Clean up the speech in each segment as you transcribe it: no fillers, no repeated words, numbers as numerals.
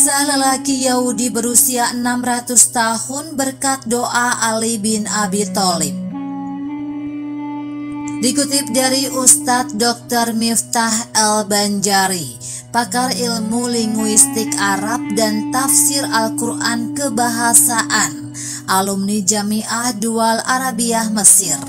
Kisah lelaki Yahudi berusia 600 tahun berkat doa Ali bin Abi Thalib. Dikutip dari Ustadz Dr. Miftah Al-Banjari, pakar ilmu linguistik Arab dan tafsir Al-Quran kebahasaan, alumni Jami'ah Dual Arabiyah Mesir.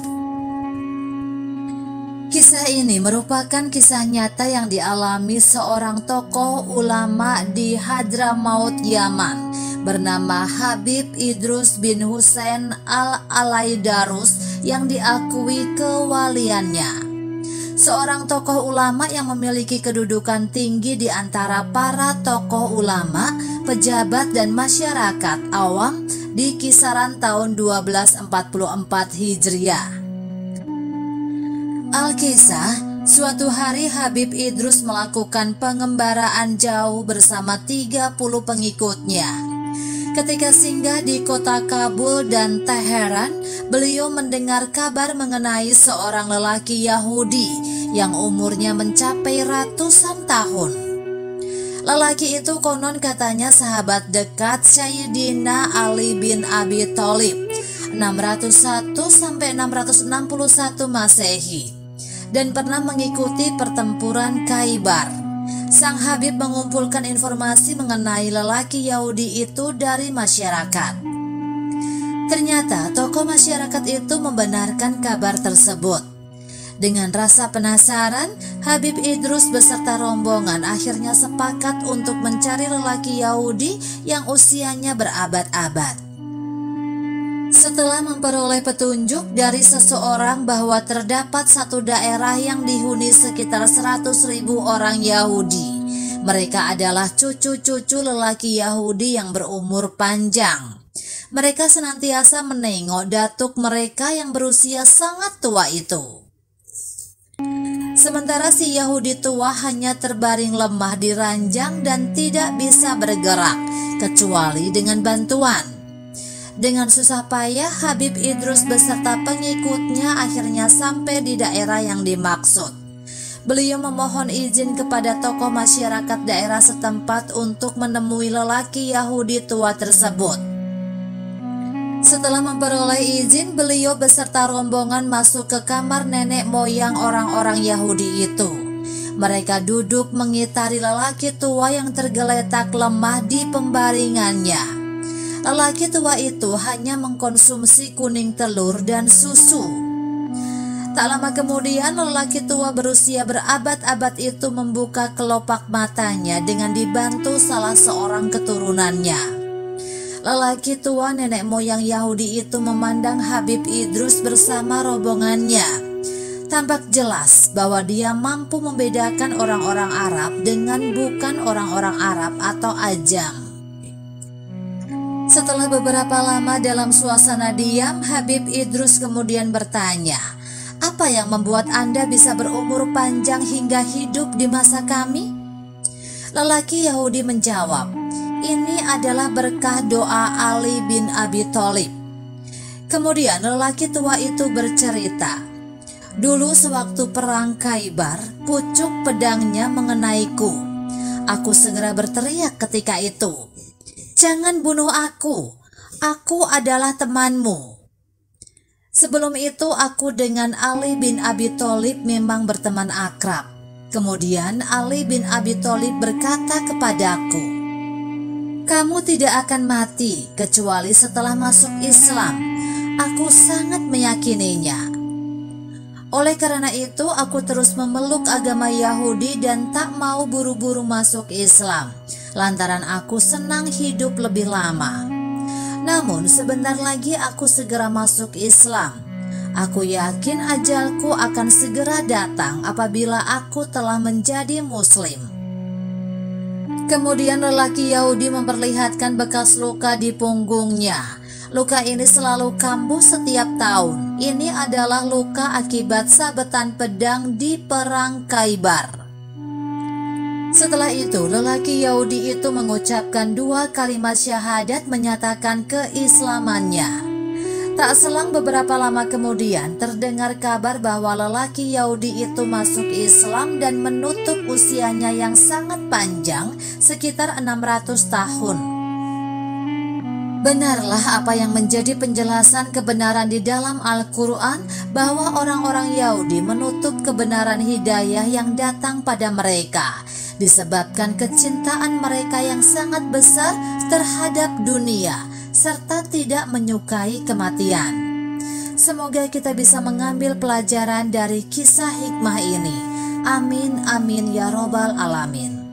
Kisah ini merupakan kisah nyata yang dialami seorang tokoh ulama di Hadramaut, Yaman, bernama Habib Idrus bin Husain al-Alaidarus yang diakui kewaliannya. Seorang tokoh ulama yang memiliki kedudukan tinggi di antara para tokoh ulama, pejabat dan masyarakat awam di kisaran tahun 1244 Hijriah. Al-Kisah, suatu hari Habib Idrus melakukan pengembaraan jauh bersama 30 pengikutnya. Ketika singgah di kota Kabul dan Teheran, beliau mendengar kabar mengenai seorang lelaki Yahudi yang umurnya mencapai ratusan tahun. Lelaki itu konon katanya sahabat dekat Sayyidina Ali bin Abi Thalib 601-661 Masehi dan pernah mengikuti pertempuran Khaybar. Sang Habib mengumpulkan informasi mengenai lelaki Yahudi itu dari masyarakat. Ternyata tokoh masyarakat itu membenarkan kabar tersebut. Dengan rasa penasaran, Habib Idrus beserta rombongan akhirnya sepakat untuk mencari lelaki Yahudi yang usianya berabad-abad. Setelah memperoleh petunjuk dari seseorang bahwa terdapat satu daerah yang dihuni sekitar 100.000 orang Yahudi, mereka adalah cucu-cucu lelaki Yahudi yang berumur panjang. Mereka senantiasa menengok datuk mereka yang berusia sangat tua itu. Sementara si Yahudi tua hanya terbaring lemah di ranjang dan tidak bisa bergerak, kecuali dengan bantuan. Dengan susah payah, Habib Idrus beserta pengikutnya akhirnya sampai di daerah yang dimaksud. Beliau memohon izin kepada tokoh masyarakat daerah setempat untuk menemui lelaki Yahudi tua tersebut. Setelah memperoleh izin, beliau beserta rombongan masuk ke kamar nenek moyang orang-orang Yahudi itu. Mereka duduk mengitari lelaki tua yang tergeletak lemah di pembaringannya. Lelaki tua itu hanya mengkonsumsi kuning telur dan susu. Tak lama kemudian lelaki tua berusia berabad-abad itu membuka kelopak matanya dengan dibantu salah seorang keturunannya. Lelaki tua nenek moyang Yahudi itu memandang Habib Idrus bersama rombongannya. Tampak jelas bahwa dia mampu membedakan orang-orang Arab dengan bukan orang-orang Arab atau ajam. Setelah beberapa lama dalam suasana diam, Habib Idrus kemudian bertanya, "Apa yang membuat Anda bisa berumur panjang hingga hidup di masa kami?" Lelaki Yahudi menjawab, "Ini adalah berkah doa Ali bin Abi Thalib." Kemudian lelaki tua itu bercerita, "Dulu sewaktu perang Khaybar, pucuk pedangnya mengenaiku. Aku segera berteriak ketika itu, 'Jangan bunuh aku adalah temanmu.' Sebelum itu aku dengan Ali bin Abi Thalib memang berteman akrab. Kemudian Ali bin Abi Thalib berkata kepadaku, 'Kamu tidak akan mati kecuali setelah masuk Islam.' Aku sangat meyakininya. Oleh karena itu aku terus memeluk agama Yahudi dan tak mau buru-buru masuk Islam, lantaran aku senang hidup lebih lama. Namun sebentar lagi aku segera masuk Islam. Aku yakin ajalku akan segera datang apabila aku telah menjadi Muslim." Kemudian lelaki Yahudi memperlihatkan bekas luka di punggungnya. Luka ini selalu kambuh setiap tahun. Ini adalah luka akibat sabetan pedang di perang Khaybar. Setelah itu, lelaki Yahudi itu mengucapkan 2 kalimat syahadat menyatakan keislamannya. Tak selang beberapa lama kemudian terdengar kabar bahwa lelaki Yahudi itu masuk Islam dan menutup usianya yang sangat panjang, sekitar 600 tahun. Benarlah apa yang menjadi penjelasan kebenaran di dalam Al-Quran, bahwa orang-orang Yahudi menutup kebenaran hidayah yang datang pada mereka disebabkan kecintaan mereka yang sangat besar terhadap dunia serta tidak menyukai kematian. Semoga kita bisa mengambil pelajaran dari kisah hikmah ini. Amin amin ya robbal alamin.